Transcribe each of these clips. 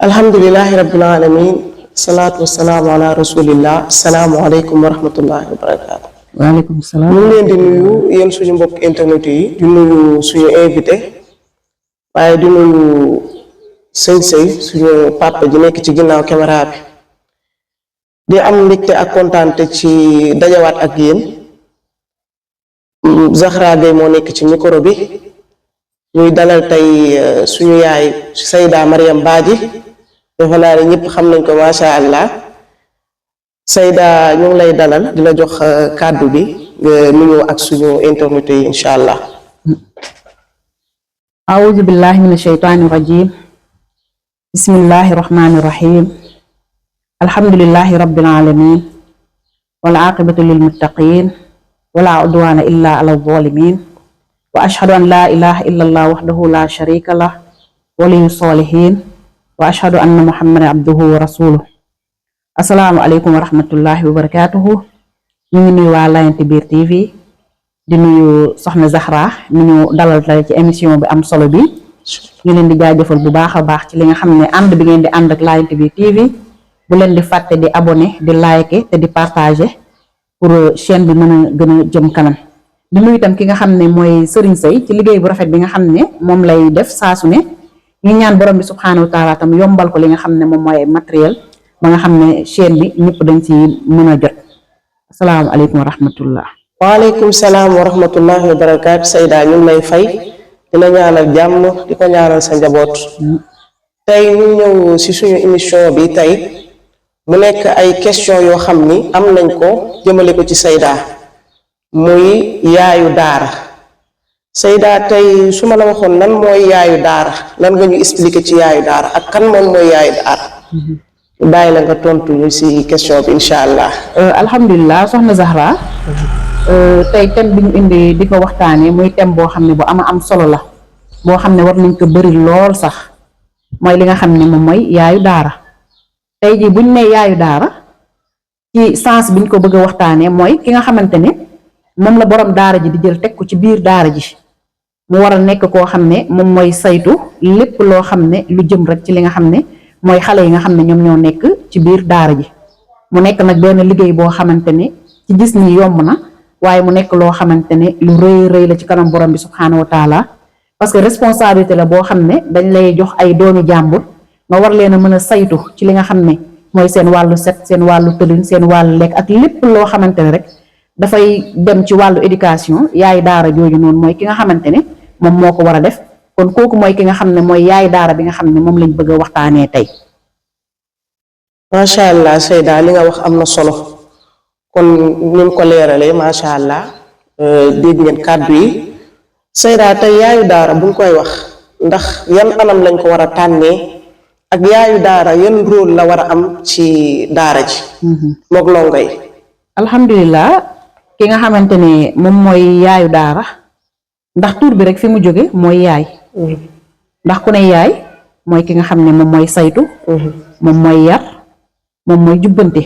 alhamdulillahi rabbil alamin salaatu wasalaamu ala rasulillah asalaamualeykum wa rahmatullahi wa barakaatu. waaleykum salaam. ñu ngi leen di nuyu yéen suñu mbokk internet yi di nuyu suñu invité waaye di nuyu sëñ Sey suñu papa ji nekk ci ginnaaw caméra bi di am mbégte ak kontaante ci dajawaat ak yéen. Zahra Gueye moo nekk ci micro bi ñuy dalal tey suñu yaay Sayda Mariam Badji defe naa ne ñëpp xam nañ ko macha allah Sayda ñu ngi lay dalal di la jox kàddu bi nga nuyoo ak suñu internet yi incha allah. أعوذ بالله من الشيطان الرجيم بسم الله الرحمن الرحيم الحمد لله رب العالمين والعاقبة للمتقين ولا عدوان إلا على الظالمين وأشهد أن لا إله إلا الله وحده لا شريك له ولي الصالحين وأشهد أن محمد عبده ورسوله السلام عليكم ورحمة الله وبركاته ñu ngi nuyu waa Lion Biir TV di nuyu soxna Zahra mi ñu dalal tey ci émission bi am solo bi ñu leen di jaajëfal bu baax a baax ci li nga xam ne ànd bi ngeen di ànd ak Lion Biir TV bu leen di fàtte di abonné di liker te di partager pour chaîne bi mën a gën a jëm kanam di nuyu itam ki nga xam ne mooy Serigne Sey ci liggéey bu rafet bi nga xam ne moom lay def saa su ne ñu ñaan borom bi subhanahu wa taala tam yombal ko li nga xam ne moom mooy matériel ba nga xam ne chaîne bi ñëpp dañ ci mën a jot asalaamaaleykum wa rahmatullah. waaleykum salaam wa rahmatullahi wa barakaatu. Sayda ñu ngi lay fay di la ñaanal jàmm di ko ñaanal sa njaboot. tey ñu ñëw si suñu émission bi tey mu nekk ay question yoo xam ni am nañ ko jëmale ko ci Sayda muy yaayu daara. Sayda tey su ma la waxoon lan mooy yaayu daara lan nga ñu expliquer ci yaayu daara ak kan moom mooy yaayu daara. bàyyi la nga tontu ñu si question bi incha allah. alhamdulilah soxna Zahra. tey thème bi ñu indi di ko waxtaanee muy thème boo xam ne bu am solo la boo xam ne war nañ ko bëri lool sax mooy li nga xam ne moom mooy yaayu daara tey jii buñ ne yaayu daara ci sens biñ ko bëgg a waxtaanee mooy ki nga xamante ne moom la borom daara ji di jël teg ko ci biir daara ji mu war a nekk koo xam ne moom mooy saytu lépp loo xam ne lu jëm rek ci li nga xam ne mooy xale yi nga xam ne ñoom ñoo nekk ci biir daara ji mu nekk nag benn liggéey boo xamante ne ci gis ni yomb na. waaye mu nekk loo xamante ne lu rëy la ci kanam borom bi subhanahu wa taala parce que responsabilité la boo xam ne dañ lay jox ay doomi jàmbur nga war leen a mën a saytu ci li nga xam ne mooy seen wàllu set seen wàllu tëlin seen wàllu lekk ak lépp loo xamante ne rek dafay dem ci wàllu éducation yaay daara jooju noonu mooy ki nga xamante ne moom moo ko war a def kon kooku mooy ki nga xam ne mooy yaay daara bi nga xam ne moom lañ bëgg a waxtaanee tey. macha allah Sayda li nga wax am na solo. kon ni mu ko leeralee macha allah dégg ngeen kàddu yi Sayda tey yaayu daara buñ koy wax ndax yan anam lañ ko war a tànnee ak yaayu daara yan rôle la war a am ci daara ji. moog longo yi. alhamdulilah ki nga xamante ne moom mooy yaayu daara ndax tur bi rek fi mu jóge mooy yaay. ndax ku ne yaay mooy ki nga xam ne moom mooy saytu. moom mooy yar moom mooy jubbante.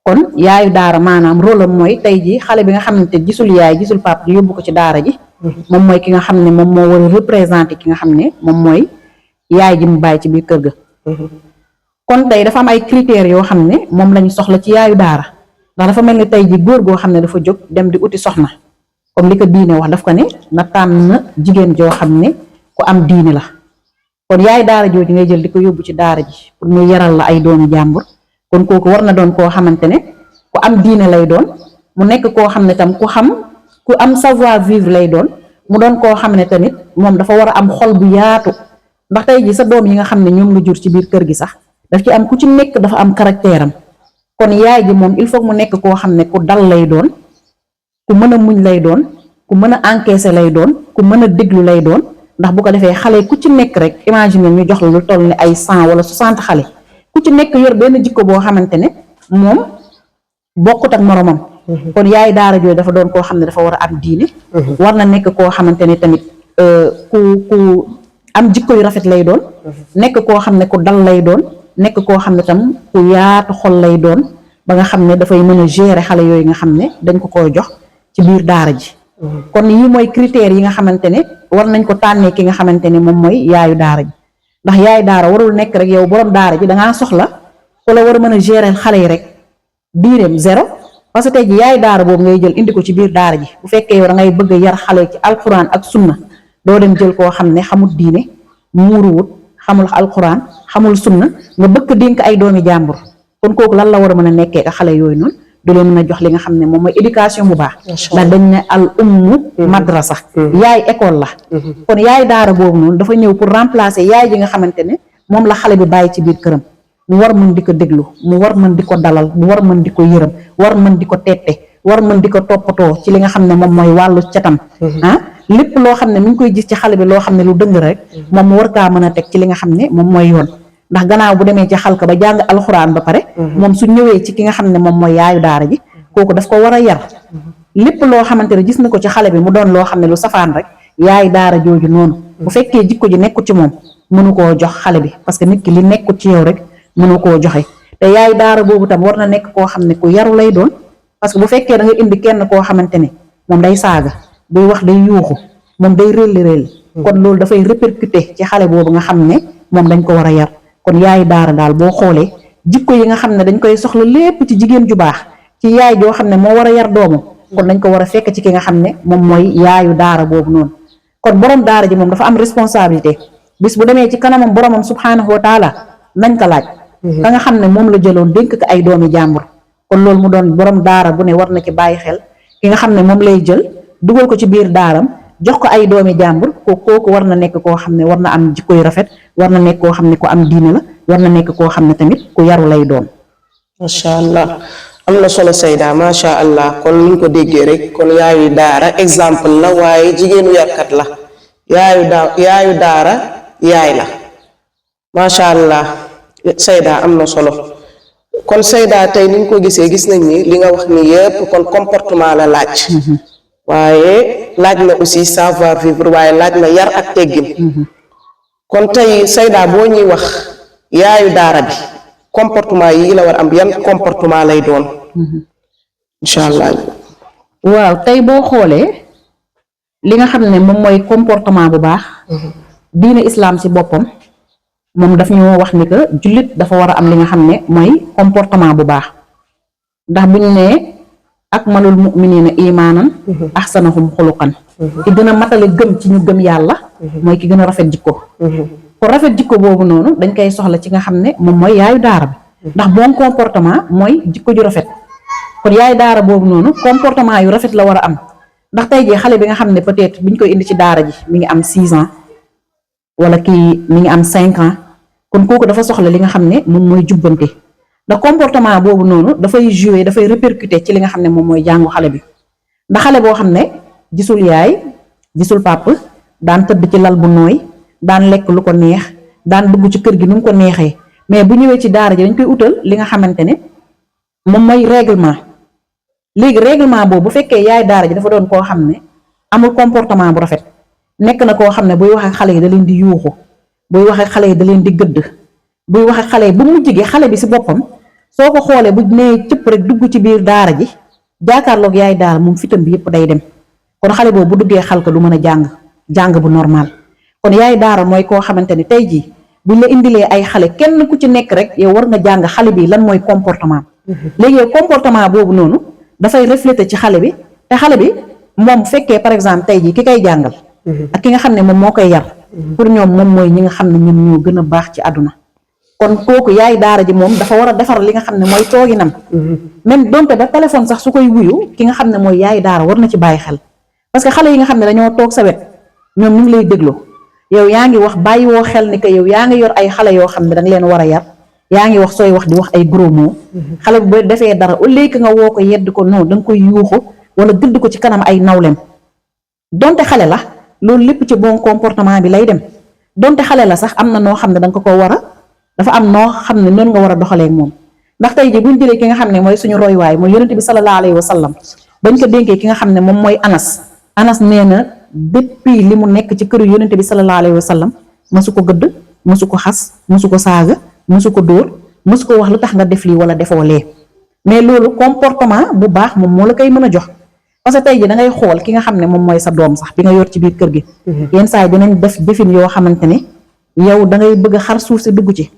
kon yaayu daara maanaam rôle am mooy tey ji xale bi nga xamante gisul yaay gisul pap di yóbbu ko ci daara ji moom mooy ki nga xam ne moom moo war a représenter ki nga xam ne moom mooy yaay ji mu bàyyi ci biir kër ga. kon tey dafa am ay critères yoo xam ne moom lañu soxla ci yaayu daara ndax dafa mel ni tey ji góor goo xam ne dafa jóg dem di uti soxna comme li ko diine wax daf ko ne na tànn jigéen joo xam ne ku am diine la kon yaayu daara jooju ngay jël di ko yóbbu ci daara ji pour mu yaral la ay doomu jàmbur. kon kooku war na doon koo xamante ne ku am diine lay doon mu nekk koo xam ne tam ku am savoir vivre lay doon mu doon koo xam ne tamit moom dafa war a am xol bu yaatu ndax tey ji sa doom yi nga xam ne ñoom nga jur ci biir kër gi sax daf ci am ku ci nekk dafa am caractère am kon yaay ji moom il faut mu nekk koo xam ne ku dal lay doon ku mën a muñ lay doon ku mën a encaisser lay doon ku mën a déglu lay doon ndax bu ko defee xale ku ci nekk rek imagine ñu jox la lu toll ne ay 100 wala 60 xale. ku ci nekk yor benn jikko boo xamante ne moom bokkut ak moromam. kon yaay daara jooju dafa doon koo xam ne dafa war a am diine. war na nekk koo xamante ne tamit ku am jikko yu rafet lay doon. nekk koo xam ne ku dal lay doon nekk koo xam ne tam ku yaatu xol lay doon ba nga xam ne dafay mën a gérer xale yooyu nga xam ne dañ ko koo jox ci biir daara ji. kon yi mooy critères yi nga xamante ne war nañ ko tànnee ki nga xamante ne moom mooy yaayu daara ji ndax yaay daara warul nekk rek yow borom daara ji dangaa soxla ku la war a mën a gérer xale yi rek diineem zéro. parce que tey ji yaay daara boobu ngay jël indi ko ci biir daara ji bu fekkee yow da ngay bëgg a yar xale ci alquran ak sunna doo dem jël koo xam ne xamul diine muuruwut xamul alquran xamul sunna nga bëgg dénk ay doomi jàmbur kon kooku lan la war a mën a nekkee ak xale yooyu noonu du leen mën a jox li nga xam ne moom mooy éducation bu baax. ndax dañ ne al ummu madrasa yaay école la. kon yaay daara boobu noonu dafa ñëw pour remplacer yaay ji nga xamante ne moom la xale bi bàyyi ci biir këram. mu war mën di ko déglu mu war mën di ko dalal mu war mën di ko yërëm war mën di ko tette war mën di ko toppatoo ci li nga xam ne moom mooy wàllu catam lépp loo xam ne mi ngi koy gis ci xale bi loo xam ne lu dëng rek moom mu war kaa mën a teg ci li nga xam ne moom mooy yoon ndax gannaaw bu demee ci xalka ba jàng alxuraan ba pare moom su ñëwee ci ki nga xam ne moom mooy yaayu daara ji kooku daf ko war a yar lépp loo xamante ne gis na ko ci xale bi mu doon loo xam ne lu safaan rek yaayu daara jooju noonu bu fekkee jikko ji nekkul ci moom mënu koo jox xale bi parce que nit ki li nekkul ci yow rek mënu koo joxe te yaay daara boobu tam war na nekk koo xam ne ku yaru lay doon parce que bu fekkee da nga indi kenn koo xamante ne moom day saaga buy wax day yuuxu moom day réelli kon loolu dafay répercuter ci xale boobu nga xam ne moom dañ ko war a yar kon yaay daara daal boo xoolee jikko yi nga xam ne dañ koy soxla lépp ci jigéen ju baax ci yaay joo xam ne moo war a yar doomam kon dañ ko war a fekk ci ki nga xam ne moom mooy yaayu daara boobu noonu kon borom daara ji moom dafa am responsabilité bis bu demee ci kanamam boromam subhanahu wa taala nañ ko laaj ka nga xam ne moom la jëloon dénk ko ay doomi jàmbur kon loolu mu doon borom daara bu ne war na ci bàyyi xel ki nga xam ne moom lay jël dugal ko ci biir daaram jox ko ay doomi jàmbur kooku war na nekk koo xam ne war na am jikko yu rafet war na nekk koo xam ne ku am diine la war na nekk koo xam ne tamit ku yaru lay doon. macha allah am na solo Seyda macha allah kon ni ñu ko déggee rek kon yaayu daara exemple la waaye jigéenu yarkat la yaayu daara yaay la macha allah Seyda am na solo kon Seyda tey ni ñu ko gisee gis nañ ni li nga wax ni yëpp kon comportement la laaj. waaye laaj na aussi savoir vivre waaye laaj na yar ak teggin kon tey Seyda boo ñuy wax yaayu daara bi comportement yi la war am yan comportement lay doon incha allah. waaw tey boo xoolee li nga xam ne moom mooy comportement bu baax diine islam ci boppam moom daf ñoo wax ni que jullit dafa war a am li nga xam ne mooy comportement bu baax ndax buñ ne akmalul mu'minina imaanan ahsanahum xuluqan ki gën a matale gëm ci ñu gëm yàlla mooy ki gën a rafet jikko ko rafet jikko boobu noonu dañ koy soxla ci nga xam ne moom mooy yaayu daara bi ndax bon comportement mooy jikko ju rafet kon yaayu daara boobu noonu comportement yu rafet la war a am ndax tey jii xale bi nga xam ne peut-être biñ koy indi ci daara ji mi ngi am 6 ans wala kii mi ngi am 5 ans kon kooku dafa soxla li nga xam ne moom mooy jubbante ndax comportement boobu noonu dafay jouer dafay répercuter ci li nga xam ne moom mooy jàngu xale bi ndax xale boo xam ne gisul yaay gisul pàpp daan tëdd ci lal bu nooy daan lekk lu ko neex daan dugg ci kër gi nu mu ko neexee mais bu ñëwee ci daara ji dañ koy utal li nga xamante ne moom mooy règlement léegi règlement boobu bu fekkee yaay daara ji dafa doon koo xam ne amul comportement bu rafet nekk na koo xam ne buy wax ak xale yi da leen di yuuxu buy wax ak xale yi da leen di gëdd buy wax ak xale yi bu mujj gi xale bi si boppam soo ko xoolee bu nee cëpp rek dugg ci biir daara ji jaakaarloog yaay daara moom fitam bi yëpp day dem kon xale boobu bu duggee xalka du mën a jàng bu normal kon yaay daara mooy koo xamante ni tey jii buñ la indilee ay xale kenn ku ci nekk rek yow war nga jàng xale bi lan mooy comportement léegi yow comportement boobu noonu dafay refléter ci xale bi te xale bi moom fekkee par exemple tey jii ki koy jàngal ak ki nga xam ne moom moo koy yar pour ñoom moom mooy ñi nga xam ne ñoom ñoo gën a baax ci àdduna kon kooku yaay daara ji moom dafa war a defar li nga xam ne mooy tooginam même donte ba téléphone sax su koy wuyu ki nga xam ne mooy yaay daara war na ci bàyyi xel parce que xale yi nga xam ne dañoo toog sa wet ñoom ñu ngi lay déglu yow yaa ngi wax bàyyi woo xel ni que yow yaa ngi yor ay xale yoo xam ne danga leen war a yar yaa ngi wax sooy wax di wax ay gros mots xale bu ba defee dara au lieu que nga woo ko yedd ko non danga koy yuuxu wala gëdd ko ci kanam ay nawlem donte xale la loolu lépp ci bon comportement bi lay dem donte xale la sax am na noo xam ne danga ko war a dafa am noo xam ne noonu nga war a doxalee ak moom ndax tey jii buñ jëlee ki nga xam ne mooy suñu roywaay mooy yonente bi sallallahu alayhi wa sallam bañ ko dénkee ki nga xam ne moom mooy Anas nee na depuis li mu nekk ci këru yonente bi sallallahu alayhi wa sallam mësu ko gëdd mësu ko xas mësu ko saaga mësu ko dóor mësu ko wax lu tax nga def lii wala defoo lee mais loolu comportement bu baax moom moo la koy mën a jox parce que tey ji da ngay xool ki nga xam ne moom mooy sa doom sax bi nga yor ci biir kër gi yenn saa yi dinañ def defin yoo xamante ne yow da ngay bëgg a xar suuf si dugg ci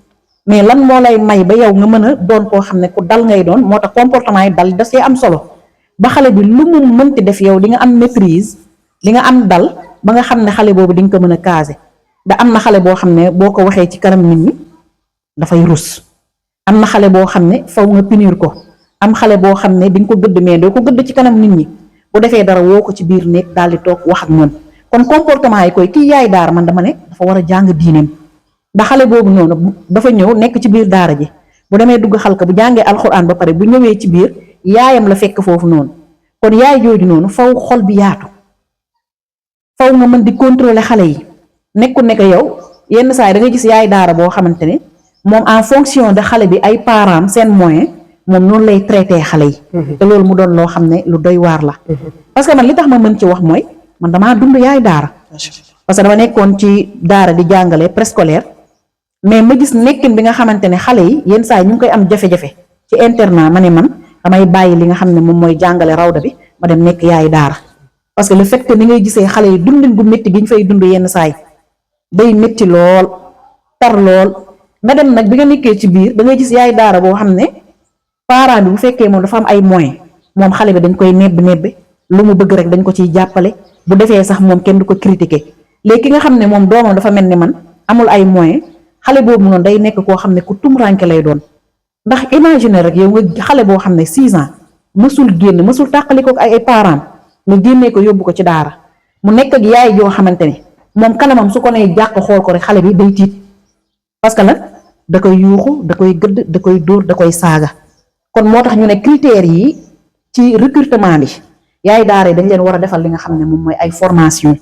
mais lan moo lay may ba yow nga mën a doon koo xam ne ku dal ngay doon moo tax comportement yi dal da see am solo ba xale bi lu mu mënti def yow di nga am maîtrise li nga am dal ba nga xam ne xale boobu di nga ko mën a caser da am na xale boo xam ne boo ko waxee ci kanam nit ñi dafay rus am na xale boo xam ne faw nga punir ko am xale boo xam ne di nga ko gëdd mais doo ko gëdd ci kanam nit ñi bu defee dara woo ko ci biir néeg daal di toog wax ak moom kon comportement yi koy kii yaay daara man dama ne dafa war a jàng diineem ndax xale boobu noonu dafa ñëw nekk ci biir daara ji bu demee dugg xalka bu jàngee alxuraan ba pare bu ñëwee ci biir yaayam la fekk foofu noonu kon yaay jooju noonu faw xol bi yaatu faw nga mën di contrôler xale yi nekkul ne que yow yenn saa yi da nga gis yaay daara boo xamante ne moom en fonction de xale bi ay parents seen moyen moom noonu lay traité xale yi. te loolu mu doon loo xam ne lu doy waar la. parce que man li tax ma mën ci wax mooy man damaa dund yaay daara. parce que dama nekkoon ci daara di jàngale préscolaire mais ma gis nekkin bi nga xamante ne xale yi yenn saa yi ñu ngi koy am jafe-jafe ci internat ma ne man damay bàyyi li nga xam ne moom mooy jàngale rawda bi ma dem nekk yaay daara. parce que le fait que ni ngay gisee xale yi dundin gu métti gi ñu fay dund yenn saa yi day métti lool tar lool nga dem nag bi nga nekkee ci biir da ngay gis yaay daara boo xam ne parent bi bu fekkee moom dafa am ay moyens moom xale bi dañ koy nebbe lu mu bëgg rek dañ ko ciy jàppale bu defee sax moom kenn du ko critiquer léegi ki nga xam ne moom doomam dafa mel ni man amul ay moyens xale boobu noonu day nekk koo xam ne ku tumuraanke lay doon ndax imaginer rek yow nga xale boo xam ne 6 ans mësul génn mësul tàqali ko ak ay parents nga génnee ko yóbbu ko ci daara mu nekk ak yaay joo xamante ne moom kanamam su ko nee jàq xool ko rek xale bi day tiit parce que nag da koy yuuxu da koy gëdd da koy dóor da koy saaga kon moo tax ñu ne critères yi ci recrutement bi yaay daara yi dañ leen war a defal li nga xam ne moom mooy ay formation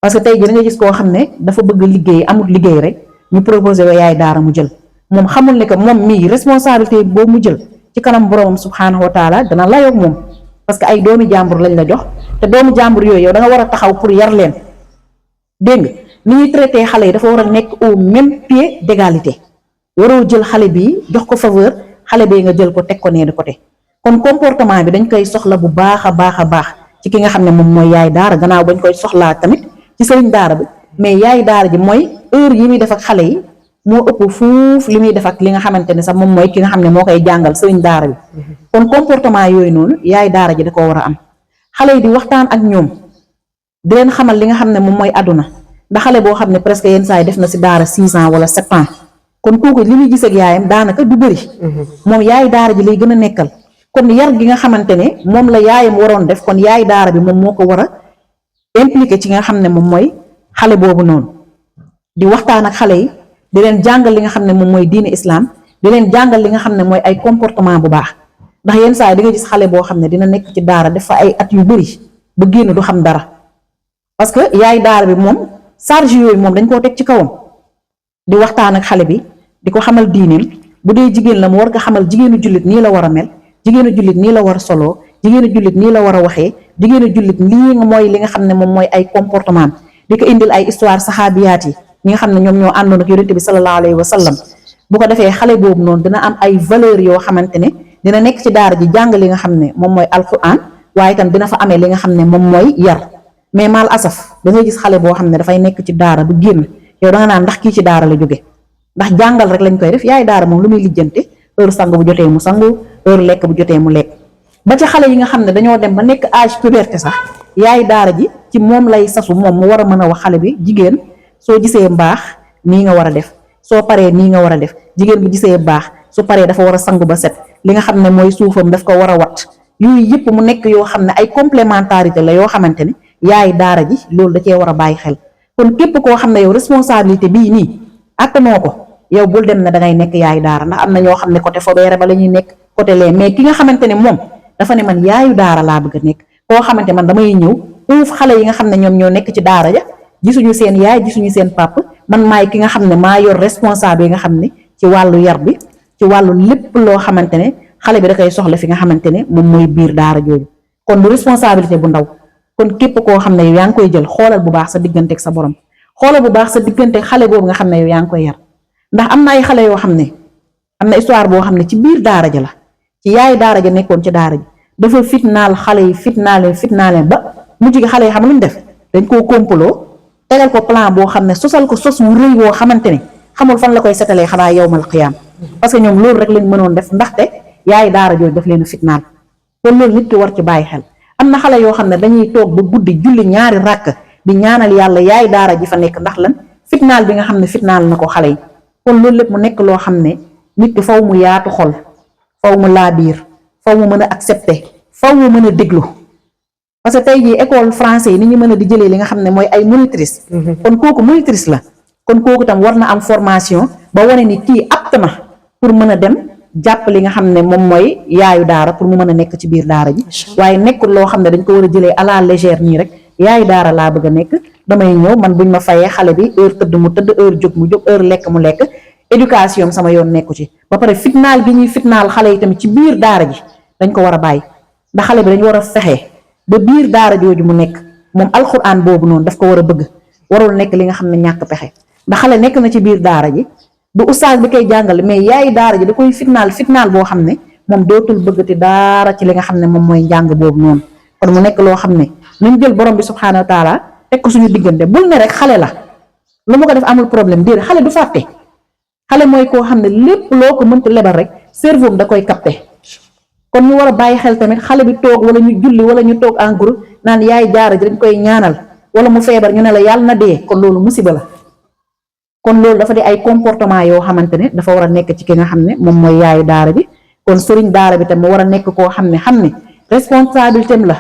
parce que tey jii da nga gis koo xam ne dafa bëgg liggéey amul liggéey rek ñu proposé wa yaay daara mu jël moom xamul ne que moom mii responsabilité boobu mu jël ci kanam boroomam subhaanahu wa taala dana layoog moom parce que ay doomi jàmbur lañ la jox te doomu jàmbur yooyu yow da nga war a taxaw pour yar leen dégg nga ni ñuy traité xale yi dafa war a nekk au même pied d'égalité waroo jël xale bi jox ko faveur xale bi nga jël ko teg ko nee de côté kon comportement bi dañ koy soxla bu baax a baax ci ki nga xam ne moom mooy yaay daara gannaaw bañ koy soxlaa tamit ci sëriñ daara bi mais yaay daara ji mooy heure yi muy def ak xale yi moo ëpp fuuf li muy def ak li nga xamante ne sax moom mooy ki nga xam ne moo koy jàngal sëriñ daara bi kon comportement yooyu noonu yaay daara ji da koo war a am xale yi di waxtaan ak ñoom di leen xamal li nga xam ne moom mooy àdduna ndax xale boo xam ne presque yenn saa yi def na si daara 6 ans wala 7 ans kon kooku li muy gis ak yaayam daanaka du bëri moom yaay daara ji lay gën a nekkal kon yar gi nga xamante ne moom la yaayam waroon def kon yaay daara bi moom moo ko war a impliqué ci nga xam ne moom mooy xale boobu noonu di waxtaan ak xale yi di leen jàngal li nga xam ne moom mooy diine islam di leen jàngal li nga xam ne mooy ay comportement bu baax ndax yenn saa yi di nga gis xale boo xam ne dina nekk ci daara def fa ay at yu bëri ba génn du xam dara parce que yaay daara bi moom charge yooyu moom dañ koo teg ci kawam di waxtaan ak xale bi di ko xamal diineem bu dee jigéen la mu war nga xamal jigéenu jullit nii la war a mel jigéenu jullit nii la war a soloo jigéenu jullit nii la war a waxee jigéenu jullit lii mooy li nga xam ne moom mooy ay comportement di ko indil ay histoire saxaabiyaat yi ñi nga xam ne ñoom ñoo àndoon ak yonent bi sallallahu alayhi wa sallam bu ko defee xale boobu noonu dina am ay valeur yoo xamante ne dina nekk ci daara ji jàng li nga xam ne moom mooy alquran waaye itam dina fa amee li nga xam ne moom mooy yar mais mal asaf da ngay gis xale boo xam ne dafay nekk ci daara du génn yow da nga naan ndax kii ci daara la jóge ndax jàngal rek lañ koy def yaay daara moom lu muy lijjante heure sangu bu jotee mu sangu heure lekk bu jotee mu lekk ba ci xale yi nga xam ne dañoo dem ba nekk âge puberté sax yaay daara ji ci moom lay sasu moom mu war a mën a wax xale bi jigéen soo gisee mbaax nii nga war a def soo paree nii nga war a def jigéen bu gisee baax su paree dafa war a sangu ba set li nga xam ne mooy suufam daf ko war a wat yooyu yëpp mu nekk yoo xam ne ay complémentarité la yoo xamante ne yaay daara ji loolu da cee war a bàyyi xel kon képp koo xam ne yow responsabilité bii nii attanoo ko yow bul dem ne da ngay nekk yaay daara ndax am na ñoo xam ne côté fobeere ba la ñuy nekk côté lee mais ki nga xamante ne moom dafa ne man yaayu daara laa bëgg a nekk koo xamante man damay ñëw uuf xale yi nga xam ne ñoom ñoo nekk ci daara ja gisuñu seen yaay gisuñu seen papa man maay ki nga xam ne maa yor responsable yi nga xam ne ci wàllu yar bi ci wàllu lépp loo xamante ne xale bi da koy soxla fi nga xamante ne moom mooy biir daara jooju kon du responsabilité bu ndaw kon képp koo xam ne yow yaa ngi koy jël xoolal bu baax sa digganteeg sa borom xoolal bu baax sa digganteeg xale boobu nga xam ne yow yaa ngi koy yar ndax am na ay xale yoo xam ne am na histoire boo xam ne ci biir daara ja la ci yaay daara ja nekkoon ci daara ji dafa fitnaal xale yi fitnaaleen ba mujj gi xale yi xam lu ñu def dañ koo kompaloo tegal ko plan boo xam ne sosal ko sos wu rëy woo xamante ne xamul fan la koy setalee xanaa yawmal qiyaam parce que ñoom loolu rek lañ mënoon def ndaxte yaay daara jooju daf leen a fitnaal kon loolu nit ki war ci bàyyi xel. am na xale yoo xam ne dañuy toog ba guddi julli ñaari ràkk di ñaanal yàlla yaay daara ji fa nekk ndax lan fitnaal bi nga xam ne fitnaal na ko xale yi kon loolu lépp mu nekk loo xam ne nit ki faw mu yaatu xol faw mu laabiir faw mu mën a accepter faw mu mën a déglu parce que tey jii école français yi ni ñu mën a di jëlee li nga xam ne mooy ay monitrice kon kooku monitrice la kon kooku tam war na am formation ba wane ni kii apte na pour mën a dem jàpp li nga xam ne moom mooy yaayu daara pour mu mën a nekk ci biir daara ji waaye nekkul loo xam ne dañ ko war a jëlee à la légère nii rek yaayu daara laa bëgg a nekk damay ñëw man buñ ma fayee xale bi heure tëdd mu tëdd heure jóg mu jóg heure lekk mu lekk éducation sama yoon nekku ci ba pare fitnaal gi ñuy fitnaal xale yi tamit ci biir daara ji dañ ko war a bàyyi ndax xale bi dañu war a fexe ba biir daara jooju mu nekk moom alxuraan boobu noonu daf ko war a bëgg warul nekk li nga xam ne ñàkk pexe ndax xale nekk na ci biir daara ji du ustaas bi koy jàngale mais yaayu daara ji da koy fitnaal boo xam ne moom dootul bëggati daara ci li nga xam ne moom mooy njàng boobu noonu kon mu nekk loo xam ne nañ jël borom bi subhaanahu wa taala teg ko suñu diggante bul ne rek xale la lu ma ko def amul problème déedéet xale du fàtte xale mooy koo xam ne lépp loo ko mënti lebal rek cerveau da koy capté kon ñu war a bàyyi xel tamit xale bi toog wala ñu julli wala ñu toog en groupe naan yaay daara ji dañ koy ñaanal wala mu feebar ñu ne la yàlla na dee kon loolu musiba la kon loolu dafa di ay comportement yoo xamante ne dafa war a nekk ci ki nga xam ne moom mooy yaayu daara bi kon sëriñ daara bi tam mu war a nekk koo xam ne responsabilité am la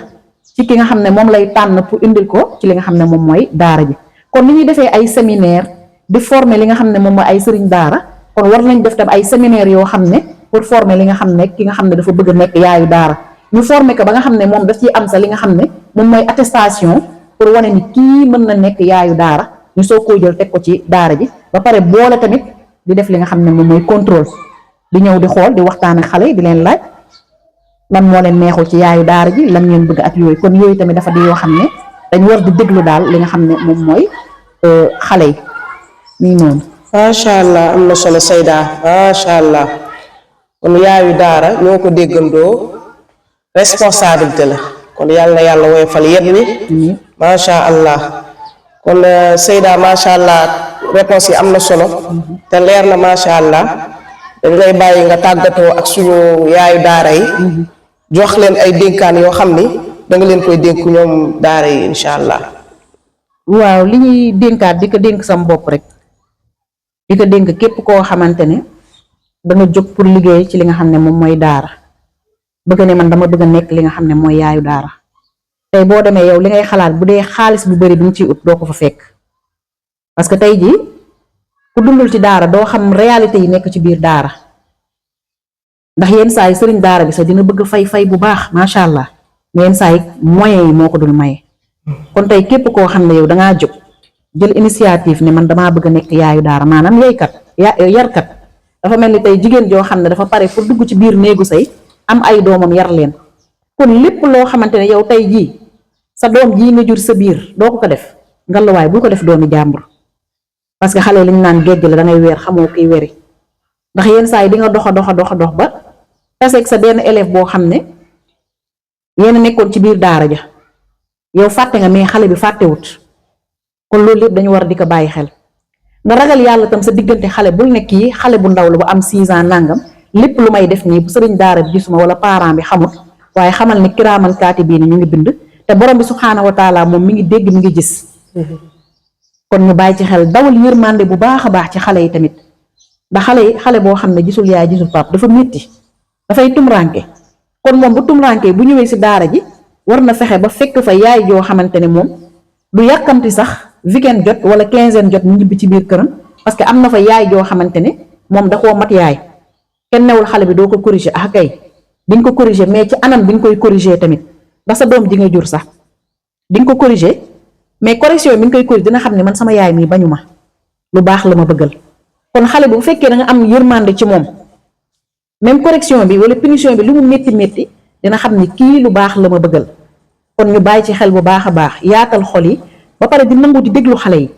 ci ki nga xam ne moom lay tànn pour indil ko ci li nga xam ne moom mooy daara ji kon ni ñuy defee ay séminaire di former li nga xam ne moom mooy ay sëriñ daara kon war nañ def tam ay séminaire yoo xam ne pour former li nga xam ne ki nga xam ne dafa bëgg a nekk yaayu daara ñu former ko ba nga xam ne moom daf ciy am sa li nga xam ne moom mooy attestation pour wane ni kii mën na nekk yaayu daara ñu soo koo jël teg ko ci daara ji ba pare boole tamit di def li nga xam ne moom mooy contrôle di ñëw di xool di waxtaan ak xale yi di leen laaj lan moo leen neexul ci yaayu daara ji lan ngeen bëgg ak yooyu kon yooyu tamit dafa di yoo xam ne dañ war di déglu daal li nga xam ne moom mooy xale yi nii noonu. macha allah am na solo Seyda macha allah kon yaayu daara ñoo ko déggandoo responsabilité la kon yàlla na yàlla woyofal yet wi macha allah kon Seyda macha allah réponse yi am na solo te leer na macha allah dañ lay bàyyi nga tàggatoo ak suñu yaayu daara yi jox leen ay dénkaan yoo xam ni da nga leen koy dénk ñoom daara yi incha allah. waaw li ñuy dénkaat di ko dénk sam bopp rek di ko dénk képp koo xamante ne da nga jóg pour liggéey ci li nga xam ne moom mooy daara bëgg ne man dama bëgg a nekk li nga xam ne mooy yaayu daara tey boo demee yow li ngay xalaat bu dee xaalis bu bari bi nga ciy ut doo ko fa fekk parce que tey jii ku dundul ci daara doo xam réalité yi nekk ci biir daara ndax yenn saa yi sëriñ daara bi sax dina bëgg fay bu baax macha allah mais yenn saa yi moyens yi moo ko dul maye kon tey képp koo xam ne yow dangaa jóg jël initiative ne man damaa bëgg a nekk yaayu daara maanaam yarkat dafa mel ni tey jigéen joo xam ne dafa pare pour dugg ci biir néegu say am ay doomam yar leen kon lépp loo xamante ne yow tey jii sa doom jii nga jur sa biir doo ko def ngallaawaay bul ko def doomi jàmbur parce que xale lañu naan géej la da ngay weer xamoo kiy weri ndax yenn saa yi di nga dox ba taseeg sa benn élève boo xam ne yéen a nekkoon ci biir daara ja yow fàtte nga mais xale bi fàttewut kon loolu lépp dañu war di ko bàyyi xel nga ragal yàlla tam sa diggante xale bul nekk yi xale bu ndaw la bu am 6 ans nangam lépp lu may def nii bu sëriñ daara bi gisuma wala parent bi xamut waaye xamal ni kiraaman kaatibiin ñu ngi bind te borom bi subhaanahu wa taala moom mi ngi dégg mi ngi gis kon ñu bàyyi ci xel dawal yërmande bu baax a baax ci xale yi tamit ndax xale boo xam ne gisul yaay gisul pap dafa métti dafay tumranke kon moom bu tumranke bu ñëwee si daara ji war na fexe ba fekk fa yaay joo xamante ne moom du yàkkamti sax weekend jot wala quinzaine jot mu ñibbi ci biir këram parce que am na fa yaay joo xamante ne moom da koo mat yaay kenn newul xale bi doo ko corriger ah kay di nga ko corriger mais ci anam bi nga koy corriger tamit ba sa doom ji nga jur sax di nga ko corriger mais correction bi nga koy corriger dina xam ne man sama yaay mii bañu ma lu baax la ma bëggal kon xale bu fekkee da nga am yërmande ci moom même correction bi wala punition bi lu mu métti dina xam ni kii lu baax la ma bëggal kon ñu bàyyi ci xel bu baax a baax yaatal xol yi ba pare di nangu di déglu xale yi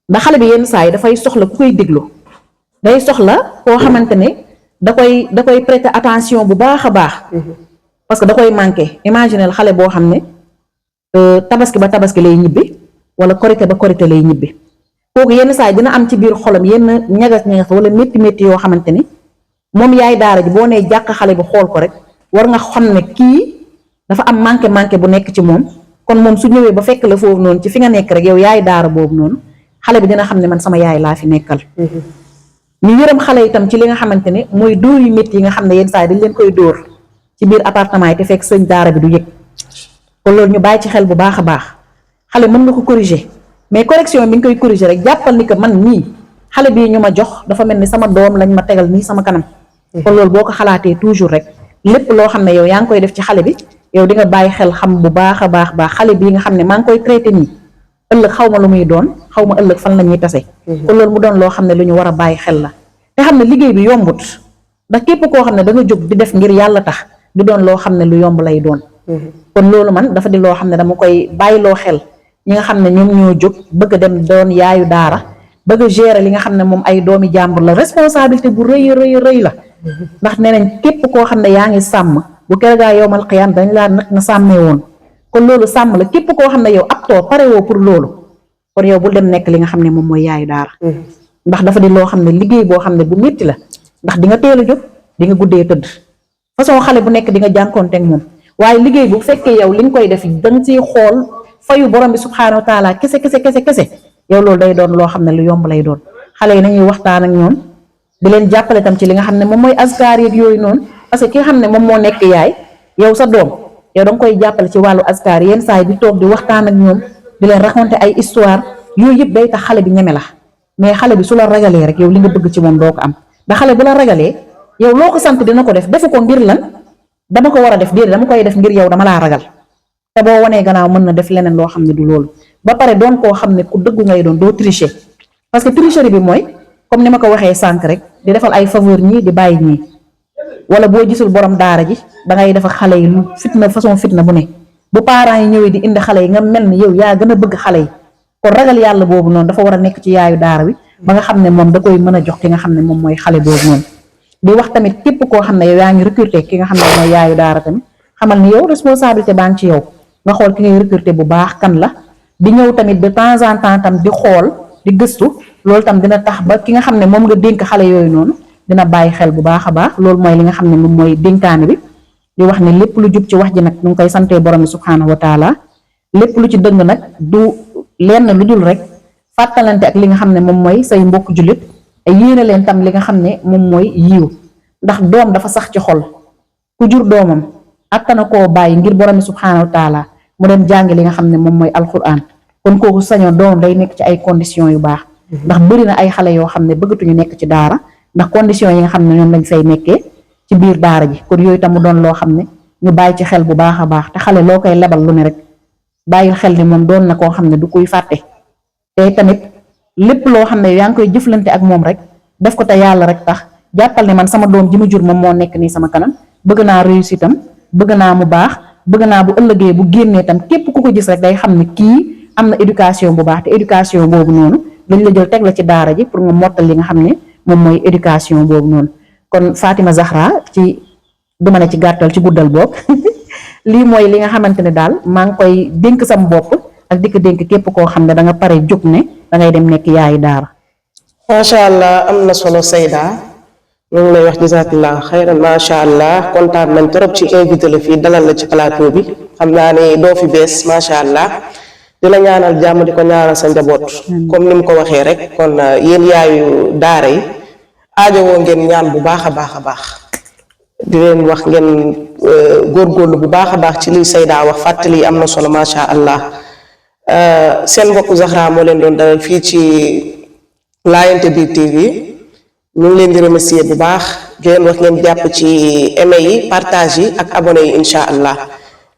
ndax xale bi yenn saa yi dafay soxla ku koy déglu day soxla koo xamante ne da koy prêter attention bu baax a baax parce que da koy manqué imaginel xale boo xam ne tabaski ba tabaski lay ñibbi wala korité ba korité lay ñibbi kooku yenn saa yi dina am ci biir xolam yenn ñagas-ñagas wala métti yoo xamante ni moom yaay daara ji boo nee jàkk xale bi xool ko rek war nga xam ne kii dafa am manqué bu nekk ci moom kon moom su ñëwee ba fekk la foofu noonu ci fi nga nekk rek yow yaay daara boobu noonu xale bi dina xam ne man sama yaay laa fi nekkal. ñu yërëm xale itam ci li nga xamante ne mooy dóor yu métti yi nga xam ne yenn saa yi dañ leen koy dóor ci biir appartement yi te fekk sëñ daara bi du yëg kon loolu ñu bàyyi ci xel bu baax a baax xale mën nga ko corriger mais correction bi nga koy corriger rek jàppal ni que man nii xale bii ñu ma jox dafa mel ni sama doom lañ ma tegal nii sama kanam. kon loolu boo ko xalaatee toujours rek lépp loo xam ne yow yaa ngi koy def ci xale bi yow di nga bàyyi xel xam bu baax a baax xale bii nga xam ne maa ngi koy traité nii ëllëg xaw ma lu muy doon xaw ma ëllëg fan la ñuy tase. kon loolu mu doon loo xam ne lu ñu war a bàyyi xel la te xam ne liggéey bi yombut ndax képp koo xam ne da nga jóg di def ngir yàlla tax di doon loo xam ne lu yomb lay doon. kon loolu man dafa di loo xam ne dama koy bàyyiloo xel ñi nga xam ne ñoom ñoo jóg bëgg a dem doon yaayu daara bëgg a gérer li nga xam ne moom ay doomi jàmbur la responsabilité bu rëy la ndax nee nañ képp koo xam ne yaa ngi sàmm bu keroog yowmal qiyaam dañ laa nag nga sàmmee woon kon loolu sàmm la képp koo xam ne yow ab too pare woo pour loolu kon yow bul dem nekk li nga xam ne moom mooy yaayu daara. ndax dafa di loo xam ne liggéey boo xam ne bu métti la ndax di nga teel a jóg di nga guddee tëdd façon xale bu nekk di nga jànkoonteeg moom waaye liggéey bu fekkee yow li nga koy def da nga ciy xool fayu borom bi subxanahu wa taala kese yow loolu day doon loo xam ne lu yomb lay doon xale yi nañuy waxtaan ak ñoom di leen jàppale tam ci li nga xam ne moom mooy askar yeeg yooyu noonu parce que ki nga xam ne moom moo nekk yaay yow sa doom yow da nga koy jàppale ci wàllu askar yenn saa yi di toog di waxtaan ak ñoom di leen raconter ay histoire yooyu yëpp day tax xale bi ñeme la mais xale bi su la ragalee rek yow li nga bëgg ci moom doo ko am ndax xale bu la ragalee yow loo ko sant dina ko def defu ko ngir lan dama ko war a def déedéet dama koy def ngir yow dama laa ragal te boo wanee gannaaw mën na def leneen loo xam ne du loolu ba pare doon koo xam ne ku dëggu ngay doon doo tricher parce que tricherie bi mooy comme ni ma ko waxee sànq rek di defal ay faveur ñii di bàyyi ñii wala boo gisul borom daara ji dangay def ak xale yi lu fitna façon fitna bu ne bu parents yi ñëwee di indi xale yi nga mel ni yow yaa gën a bëgg xale yi kon ragal yàlla boobu noonu dafa war a nekk ci yaayu daara bi ba nga xam ne moom da koy mën a jox ki nga xam ne moom mooy xale boobu noonu di wax tamit képp koo xam ne yow yaa ngi recruter ki nga xam ne mooy yaayu daara tamit xamal ni yow responsabilité baa ngi ci yow nga xool ki ngay recruter bu baax kan la di ñëw tamit de temps en temps tam di xool di gëstu loolu tam dina tax ba ki nga xam ne moom nga dénk xale yooyu noonu dina bàyyi xel bu baax a baax loolu mooy li nga xam ne moom mooy dénkaane bi di wax ne lépp lu jub ci wax ji nag ñu ngi koy santee borom bi subhaanahu wa taala lépp lu ci dëng nag du lenn lu dul rek fàttalante ak li nga xam ne moom mooy say mbokk jullit ay yéene leen tam li nga xam ne moom mooy yiw ndax doom dafa sax ci xol ku jur doomam attana koo bàyyi ngir borom bi subhaanahu wa taala mu dem jàngi li nga xam ne moom mooy alquran kon kooku sañoon doomam day nekk ci ay conditions yu baax ndax bëri na ay xale yoo xam ne bëggatuñu nekk ci daara ndax conditions yi nga xam ne ñoom lañ fay nekkee ci biir daara ji kon yooyu tam mu doon loo xam ne ñu bàyyi ci xel bu baax a baax te xale loo koy lebal lu ne rek bàyyil xel ni moom doon na koo xam ne du kuy fàtte te tamit lépp loo xam ne yaa ngi koy jëflante ak moom rek def ko te yàlla rek tax jàppal ne man sama doom ji ma jur moom moo nekk nii sama kanam bëgg naa réussite tam bëgg naa mu baax bëgg naa bu ëllëgee bu génnee tam képp ku ko gis rek day xam ne kii am na éducation bu baax te éducation boobu noonu dañ la jël teg la ci daara ji pour nga mottal li nga xam ne moom mooy éducation boobu noonu kon Fatima Zahra ci du ma ne ci gàttal ci guddal boog lii mooy li nga xamante ne daal maa ngi koy dénk sam bopp ak di ko dénk képp koo xam ne da nga pare jóg ne da ngay dem nekk yaayu daara. macha allah am na solo Seyda ñu ngi lay wax jazakallah xayran macha allah kontaan nañ trop ci invité la fii dalal la ci plateau bi xam naa ne doo fi bees macha allah di la ñaanal jàmm di ko ñaanal sa njaboot. comme ni mu ko waxee rek kon yéen yaayu daara yi aajowoo ngeen ñaan bu baax a baax a baax di leen wax ngeen góorgóorlu bu baax a baax ci li Seyda wax fàttali am na solo macha allah seen mbokku Zahra moo leen doon dalal fii ci Laayante Biir TV ñu ngi leen di remercier bu baax di leen wax ngeen jàpp ci aimé yi partage yi ak abonné yi incha allah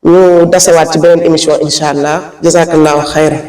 ñu dasewaat ci beneen émission incha allah jazakallahu xayran